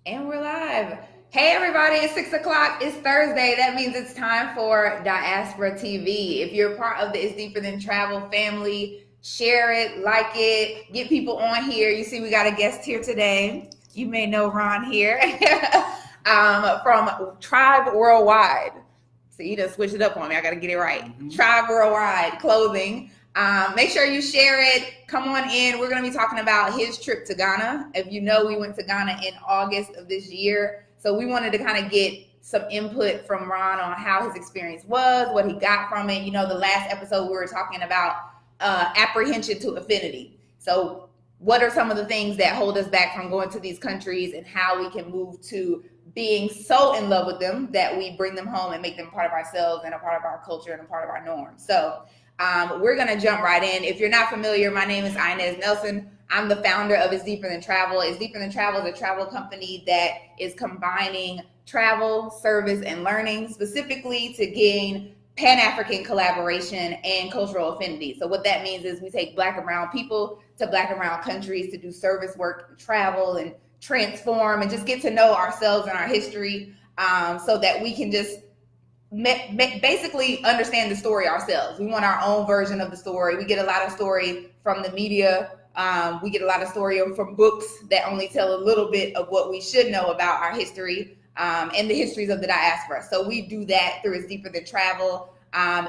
And we're live. Hey everybody, it's 6 o'clock. It's Thursday. That means it's time for Diaspora TV. If you're part of the It's Deeper Than Travel family, share it, like it, get people on here. You see, we got a guest here today. You may know Ron here from Tribe Worldwide. So you just switched it up on me. I got to get it right. Tribe Worldwide Clothing. Make sure you share it. Come on in. We're going to be talking about his trip to Ghana. If you know, we went to Ghana in August of this year. So we wanted to kind of get some input from Ron on how his experience was, what he got from it. You know, the last episode we were talking about apprehension to affinity. So what are some of the things that hold us back from going to these countries and how we can move to being so in love with them that we bring them home and make them part of ourselves and a part of our culture and a part of our norms. So we're going to jump right in. If you're not familiar, my name is Inez Nelson. I'm the founder of It's Deeper Than Travel. It's Deeper Than Travel is a travel company that is combining travel, service, and learning specifically to gain Pan-African collaboration and cultural affinity. So what that means is we take Black and brown people to Black and brown countries to do service work, and travel, and transform, and just get to know ourselves and our history so that we can just basically understand the story ourselves. We want our own version of the story. We get a lot of story from the media. We get a lot of story from books that only tell a little bit of what we should know about our history and the histories of the diaspora. So we do that through It's Deeper Than Travel.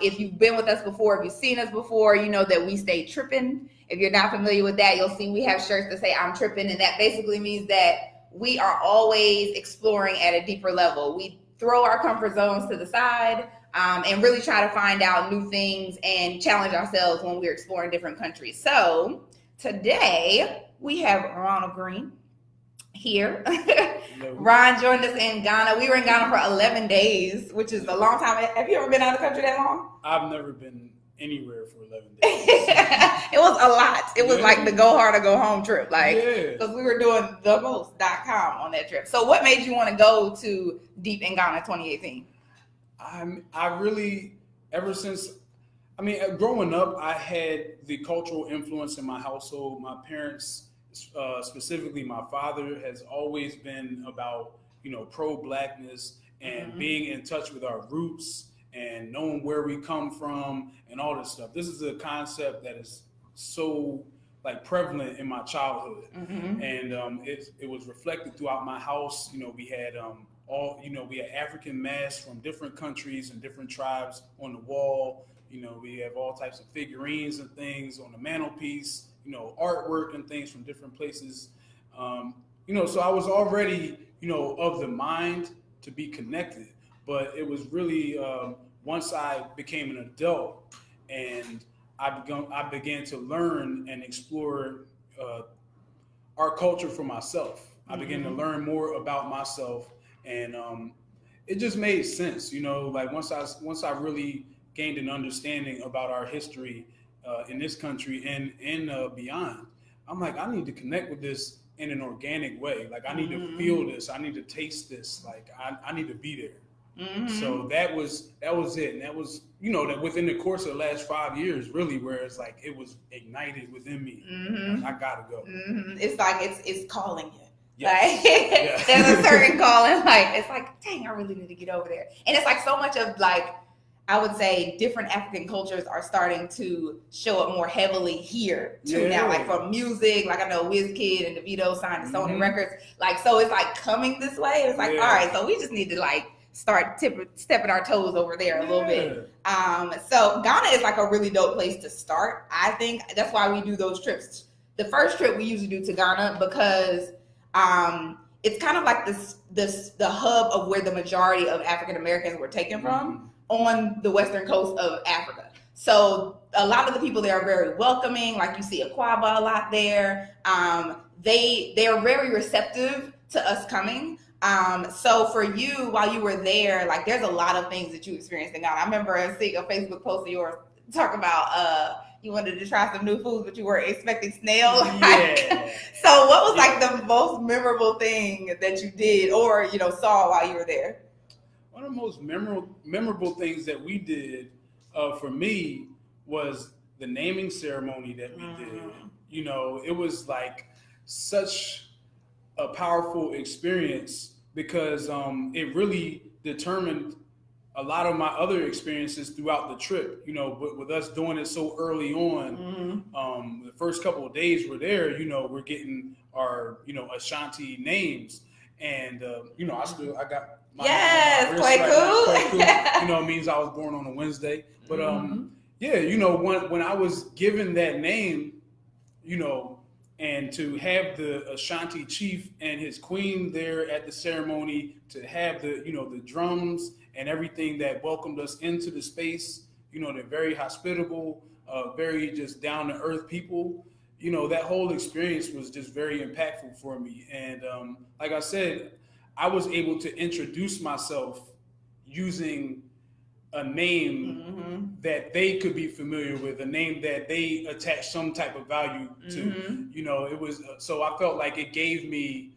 If you've been with us before, if you've seen us before, you know that we stay tripping. If you're not familiar with that, you'll see we have shirts that say I'm tripping, and that basically means that we are always exploring at a deeper level. We throw our comfort zones to the side and really try to find out new things and challenge ourselves when we're exploring different countries. So today we have Ronald Green here. Ron joined us in Ghana. We were in Ghana for 11 days, which is a long time. Have you ever been out of the country that long? I've never been anywhere for 11 days. It was a lot. It was like the go hard or go home trip. Like, because we were doing themost.com on that trip. So what made you want to go to Deep in Ghana 2018? I really, ever since, growing up, I had the cultural influence in my household. My parents, specifically my father, has always been about, pro-Blackness and being in touch with our roots and knowing where we come from and all this stuff. This is a concept that is so prevalent in my childhood, and it was reflected throughout my house. We had we had African masks from different countries and different tribes on the wall. We have all types of figurines and things on the mantelpiece. Artwork and things from different places. So I was already of the mind to be connected. But it was really once I became an adult and I began to learn and explore our culture for myself. I began to learn more about myself, and it just made sense. Once I really gained an understanding about our history in this country and beyond, I'm like, I need to connect with this in an organic way. I need to feel this. I need to taste this. I need to be there. So that was it, and that was that within the course of the last 5 years, really, where it's it was ignited within me. I gotta go. It's it's calling you. Yes. There's a certain calling. It's dang, I really need to get over there. And it's so much of I would say different African cultures are starting to show up more heavily here too now. For music, I know Wizkid and Davido signed to Sony Records. So it's coming this way. It's all right. So we just need to start stepping our toes over there a little bit. So Ghana is a really dope place to start. I think that's why we do those trips. The first trip we usually do to Ghana because it's kind of the hub of where the majority of African Americans were taken from on the western coast of Africa. So a lot of the people there are very welcoming. You see Aquaba a lot there. They are very receptive to us coming. So for you, while you were there, there's a lot of things that you experienced in Ghana. I remember seeing a Facebook post of yours talking about you wanted to try some new foods, but you weren't expecting snail. So what was the most memorable thing that you did or saw while you were there? One of the most memorable things that we did for me was the naming ceremony that we did. It was such a powerful experience because it really determined a lot of my other experiences throughout the trip. You know, with us doing it so early on, the first couple of days we're there, you know, we're getting our, you know, Ashanti names, and you know, I got my name on my wrist quite right cool. now, quite cool. You know, it means I was born on a Wednesday, but yeah, you know, when I was given that name, you know, and to have the Ashanti chief and his queen there at the ceremony, to have the, you know, the drums and everything that welcomed us into the space, you know, they're very hospitable, very just down to earth people. You know, that whole experience was just very impactful for me. And like I said, I was able to introduce myself using a name that they could be familiar with, a name that they attach some type of value to. You know, it was so I felt like it gave me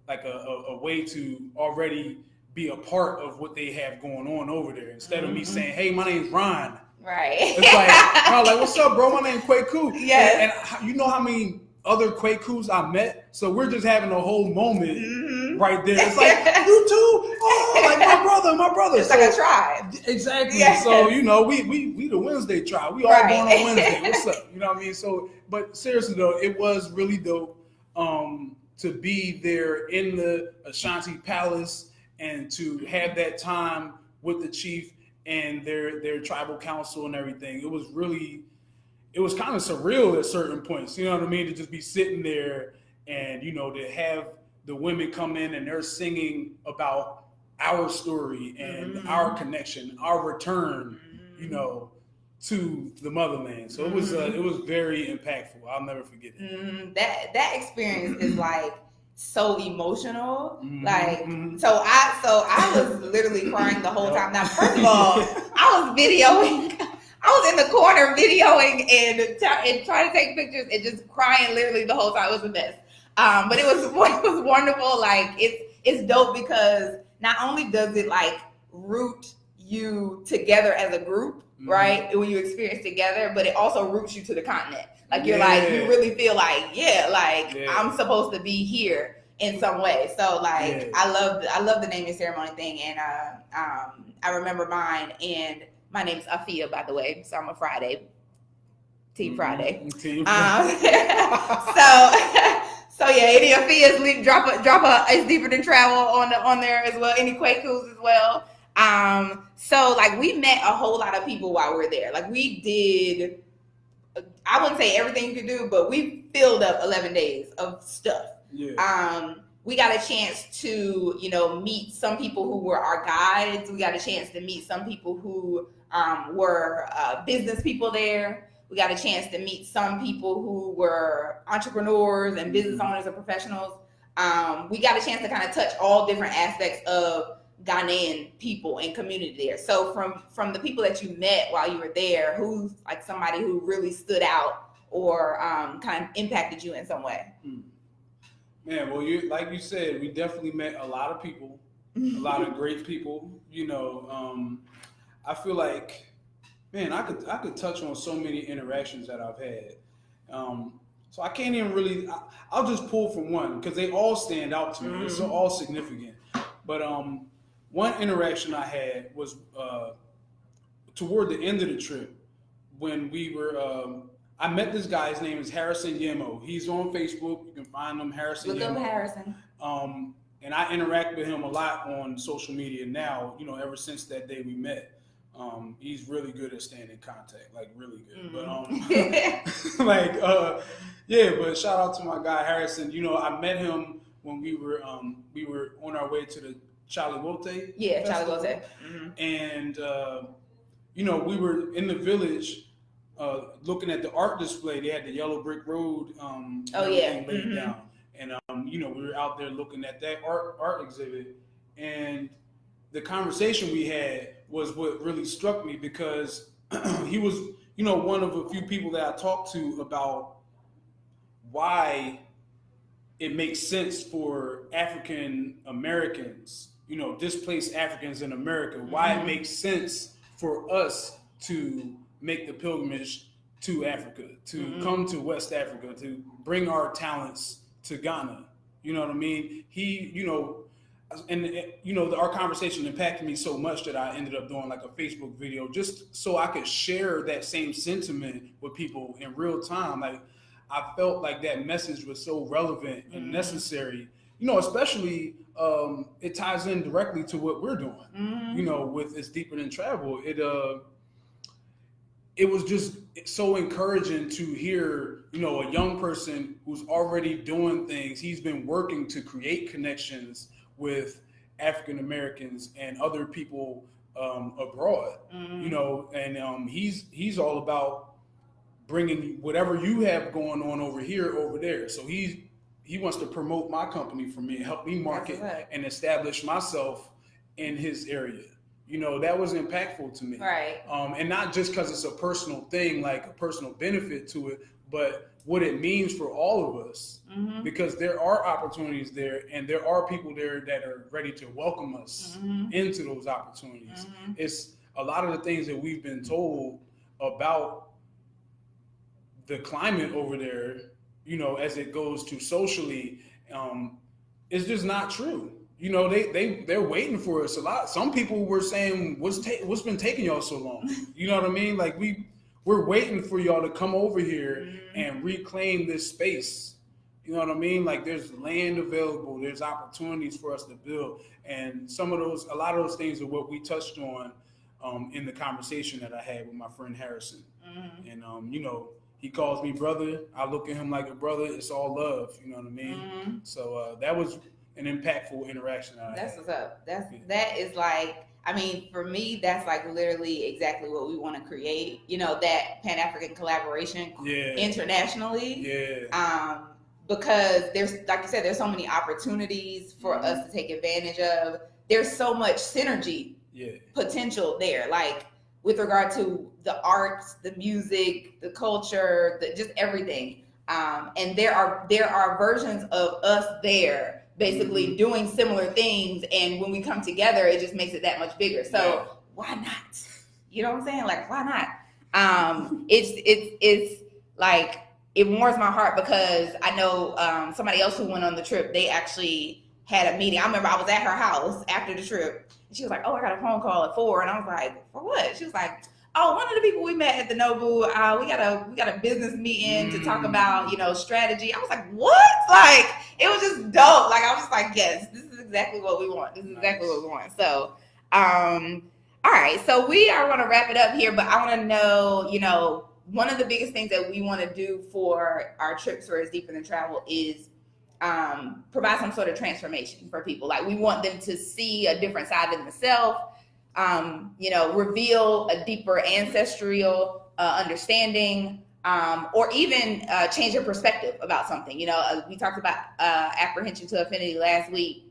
like a way to already be a part of what they have going on over there, instead of me saying, "Hey, my name's Ron." Right. It's like, I was like, "What's up, bro? My name's Kwaku." Yes. And you know how many other Kwakus I met? So we're just having a whole moment right there. It's like, you too? Oh, like my brother. It's like a tribe. Exactly. Yes. So, you know, we the Wednesday tribe. We all born on Wednesday. What's up? You know what I mean? So, but seriously though, it was really dope to be there in the Ashanti Palace and to have that time with the chief and their tribal council and everything. It was kind of surreal at certain points, you know what I mean? To just be sitting there and, you know, to have the women come in and they're singing about our story and our connection, our return, you know, to the motherland. So it was very impactful. I'll never forget it. That experience is like so emotional. Like so I was literally crying the whole time. Now, first of all, I was videoing. I was in the corner videoing and trying to take pictures and just crying literally the whole time. It was a mess. But it was wonderful. Like it's dope because not only does it like root you together as a group, right? When you experience together, but it also roots you to the continent. Like you're like, you really feel like, I'm supposed to be here in some way. So like, I love the naming ceremony thing. And I remember mine, and my name's Afia, by the way. So I'm a Friday, Team Friday. Team. So yeah, any Afias, drop a It's Deeper Than Travel on there as well. Any Kwakus as well. So like we met a whole lot of people while we were there. Like we did, I wouldn't say everything you could do, but we filled up 11 days of stuff. Yeah. We got a chance to, you know, meet some people who were our guides. We got a chance to meet some people who were business people there. We got a chance to meet some people who were entrepreneurs and business owners and professionals. We got a chance to kind of touch all different aspects of Ghanaian people and community there. So from the people that you met while you were there, who's like somebody who really stood out or kind of impacted you in some way? Man, well, like you said, we definitely met a lot of people, a lot of great people. You know, I feel like, man, I could touch on so many interactions that I've had. So I can't even really. I'll just pull from one because they all stand out to me. It's all significant. But one interaction I had was toward the end of the trip when we were. I met this guy. His name is Harrison Yemo. He's on Facebook. You can find him, Harrison Yemo. Look up Harrison. And I interact with him a lot on social media now. You know, ever since that day we met. He's really good at staying in contact, like really good. But but shout out to my guy Harrison. You know, I met him when we were on our way to the Charlie Wote. Yeah, Charlie Wote. And you know, we were in the village looking at the art display. They had the yellow brick road laid down. And you know, we were out there looking at that art exhibit, and the conversation we had was what really struck me because he was, you know, one of a few people that I talked to about why it makes sense for African Americans, you know, displaced Africans in America, why it makes sense for us to make the pilgrimage to Africa, to come to West Africa, to bring our talents to Ghana, You know what I mean? He, our conversation impacted me so much that I ended up doing like a Facebook video just so I could share that same sentiment with people in real time. Like, I felt like that message was so relevant and necessary, especially it ties in directly to what we're doing, with It's Deeper Than Travel. It was just so encouraging to hear, a young person who's already doing things. He's been working to create connections with African Americans and other people abroad, and he's all about bringing whatever you have going on over here over there. So he wants to promote my company for me, help me market and establish myself in his area. That was impactful to me. Right. And not just because it's a personal thing, like a personal benefit to it, but what it means for all of us. Because there are opportunities there, and there are people there that are ready to welcome us into those opportunities. It's a lot of the things that we've been told about the climate over there, as it goes to socially, it's just not true. They're waiting for us a lot. Some people were saying, what's been taking y'all so long? You know what I mean? Like, we're waiting for y'all to come over here and reclaim this space. You know what I mean? Like, there's land available, there's opportunities for us to build. And a lot of those things are what we touched on in the conversation that I had with my friend Harrison. And, he calls me brother. I look at him like a brother. It's all love. You know what I mean? So that was an impactful interaction. That's what's up. That is like, I mean, for me, that's like literally exactly what we want to create. That Pan-African collaboration internationally. Because there's, like you said, there's so many opportunities for us to take advantage of. There's so much synergy potential there, like with regard to the arts, the music, the culture, just everything. And there are versions of us there basically doing similar things, and when we come together, it just makes it that much bigger. So why not? You know what I'm saying? Like, why not? It's like, it warms my heart because I know somebody else who went on the trip, they actually had a meeting. I remember I was at her house after the trip, and she was like, oh, I got a phone call at 4, and I was like, for what? She was like, oh, one of the people we met at the Nobu, we got a business meeting to talk about, strategy. I was like, what? Like, it was just dope. Like, I was just like, yes, this is exactly what we want. This is exactly what we want. So, all right. So we are going to wrap it up here, but I want to know, one of the biggest things that we want to do for our trips for It's Deeper Than Travel is provide some sort of transformation for people. Like, we want them to see a different side of themselves, reveal a deeper ancestral understanding, or even change your perspective about something. We talked about apprehension to affinity last week,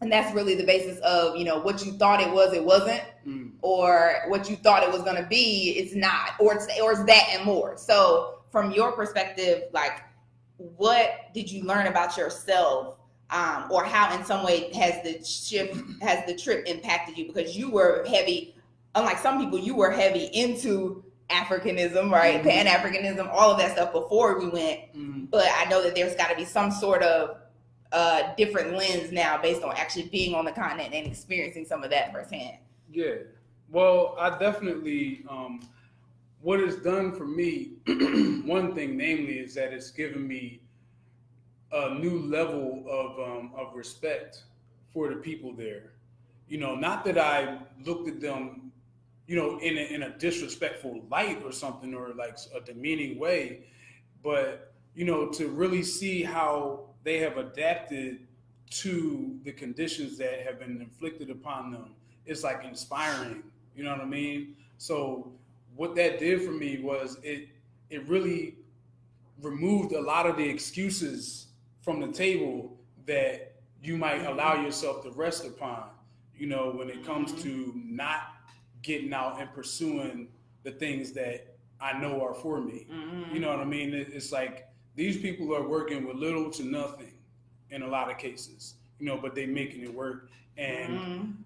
and that's really the basis of, what you thought it was, it wasn't, or what you thought it was going to be, it's not, or it's that and more. So from your perspective, like, what did you learn about yourself? Or how in some way has the trip impacted you? Because you were heavy, unlike some people, you were heavy into Africanism, right? Pan-Africanism, all of that stuff before we went. But I know that there's got to be some sort of different lens now based on actually being on the continent and experiencing some of that firsthand. Yeah. Well, I definitely, what it's done for me, one thing namely is that it's given me a new level of respect for the people there. Not that I looked at them, in a disrespectful light or something, or like a demeaning way, but, to really see how they have adapted to the conditions that have been inflicted upon them, it's like inspiring, you know what I mean? So what that did for me was it really removed a lot of the excuses from the table that you might allow yourself to rest upon, when it comes to not getting out and pursuing the things that I know are for me. You know what I mean? It's like these people are working with little to nothing in a lot of cases, but they making it work. And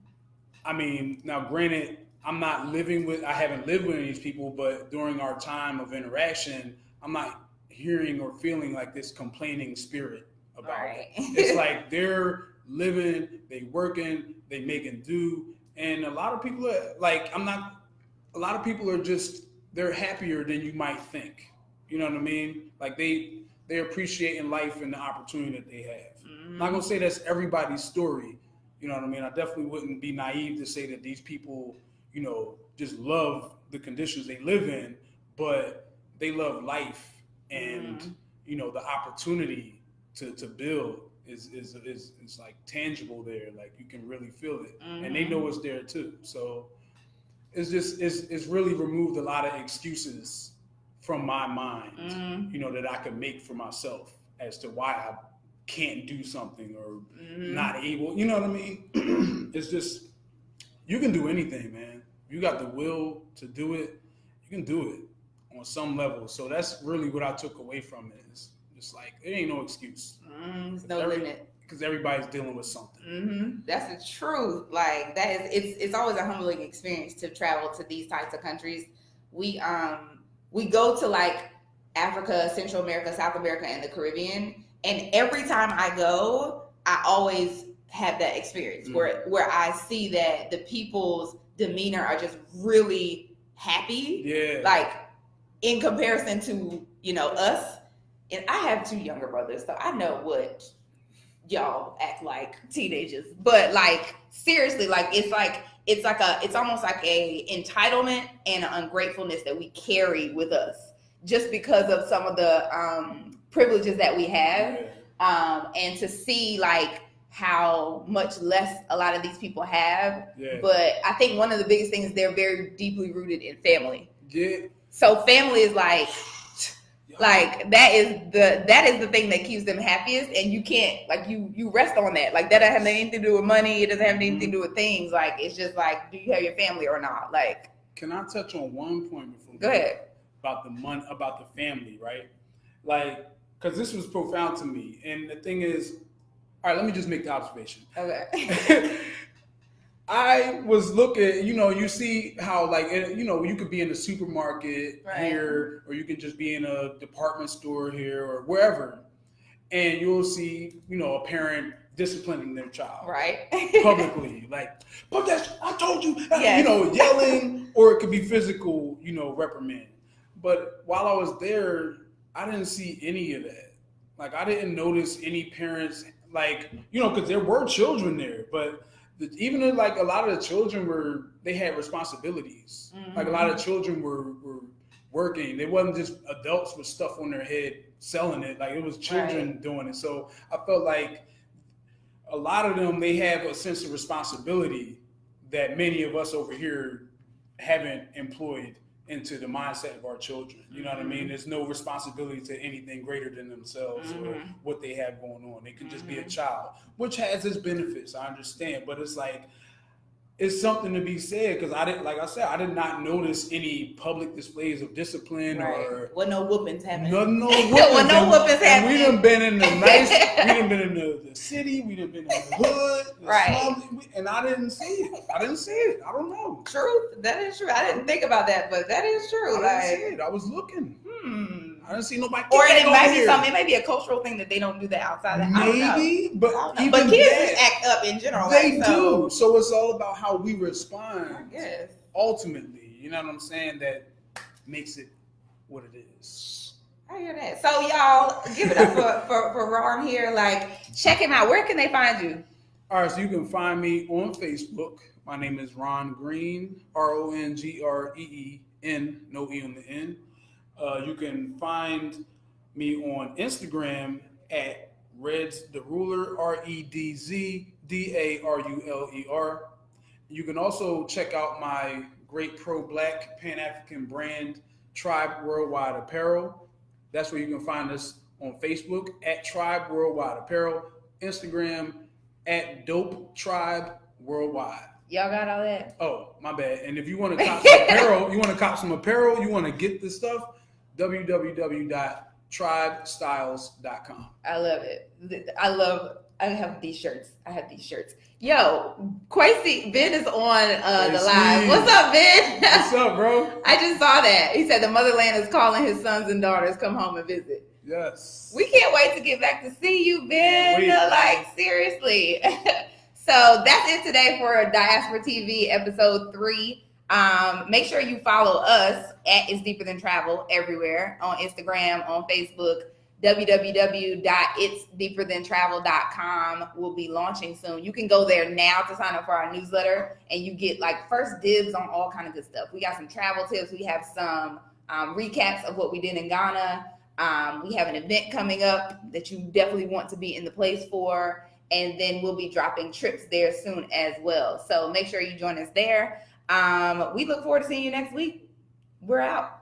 I mean, now granted, I haven't lived with these people, but during our time of interaction, I'm not hearing or feeling like this complaining spirit about it. It's like they're living, they working, they making do. And a lot of people are like, a lot of people are just, they're happier than you might think. You know what I mean? Like they're appreciating life and the opportunity that they have. I'm not gonna say that's everybody's story. You know what I mean? I definitely wouldn't be naive to say that these people, you know, just love the conditions they live in, but they love life and, you know, the opportunity to build is like tangible there. Like you can really feel it, and they know it's there too. So it's just it's really removed a lot of excuses from my mind, you know, that I could make for myself as to why I can't do something or not able. You know what I mean? It's just, you can do anything, man. You got the will to do it. You can do it on some level. So that's really what I took away from it. It's like, there ain't no excuse. There's no limit. Because everybody's dealing with something. That's the truth. Like that is, it's always a humbling experience to travel to these types of countries. We go to like Africa, Central America, South America, and the Caribbean, and every time I go, I always have that experience where I see that the people's demeanor are just really happy. Yeah. Like in comparison to, you know, us. And I have 2 younger brothers, so I know what y'all act like teenagers. But like seriously, like it's almost like a entitlement and an ungratefulness that we carry with us just because of some of the privileges that we have. And to see like how much less a lot of these people have. Yeah. But I think one of the biggest things, they're very deeply rooted in family. Yeah. So family is like that is the thing that keeps them happiest, and you can't like you rest on that. Like that doesn't have anything to do with money. It doesn't have anything to do with things. Like it's just like, do you have your family or not? Like, can I touch on one point before? Go ahead. About the money, about the family, right? Like, because this was profound to me, and the thing is, all right, let me just make the observation. Okay. I was looking, you know, you see how like, you know, you could be in a supermarket here, or you could just be in a department store here or wherever, and you'll see, you know, a parent disciplining their child publicly, like, but that's, I told you, you know, yelling, or it could be physical, you know, reprimand. But while I was there, I didn't see any of that. Like, I didn't notice any parents, like, you know, because there were children there, but even though, like, a lot of the children they had responsibilities. Like, a lot of children were working. They wasn't just adults with stuff on their head selling it. Like, it was children doing it. So I felt like a lot of them, they have a sense of responsibility that many of us over here haven't employed into the mindset of our children. You know what I mean? There's no responsibility to anything greater than themselves or what they have going on. They can just be a child, which has its benefits, I understand. But it's like, it's something to be said, because I did not notice any public displays of discipline or no whoopings happening. No whoopings happening. We done been in the we done been in the city, we done been in the hood, slum, and I didn't see it. I don't know. True, that is true. I didn't think about that, but that is true. I didn't see it. I was looking. I didn't see nobody. Or it might be something. It may be a cultural thing that they don't do that outside. Maybe, but kids just act up in general. They do. So it's all about how we respond. Yes. Ultimately, you know what I'm saying? That makes it what it is. I hear that. So y'all, give it up for Ron here. Like, check him out. Where can they find you? All right, so you can find me on Facebook. My name is Ron Green, RONGREEN, no E on the end. You can find me on Instagram at Reds the Ruler, REDZDARULER. You can also check out my great pro-Black Pan-African brand, Tribe Worldwide Apparel. That's where you can find us on Facebook at Tribe Worldwide Apparel, Instagram at Dope Tribe Worldwide. Y'all got all that? Oh, my bad. And if you want to cop some apparel, you want to get this stuff, www.tribestyles.com. I love it. I have these shirts. Yo, Quasi, Ben is on the live. What's up, Ben? What's up, bro? I just saw that. He said the motherland is calling his sons and daughters, come home and visit. Yes. We can't wait to get back to see you, Ben. Like, seriously. So that's it today for Diaspora TV episode 3. Make sure you follow us at It's Deeper Than Travel everywhere, on Instagram, on Facebook. www.itsdeeperthantravel.com will be launching soon. You can go there now to sign up for our newsletter, and you get like first dibs on all kind of good stuff. We got some travel tips. We have some recaps of what we did in Ghana. We have an event coming up that you definitely want to be in the place for, and then we'll be dropping trips there soon as well. So make sure you join us there. We look forward to seeing you next week. We're out.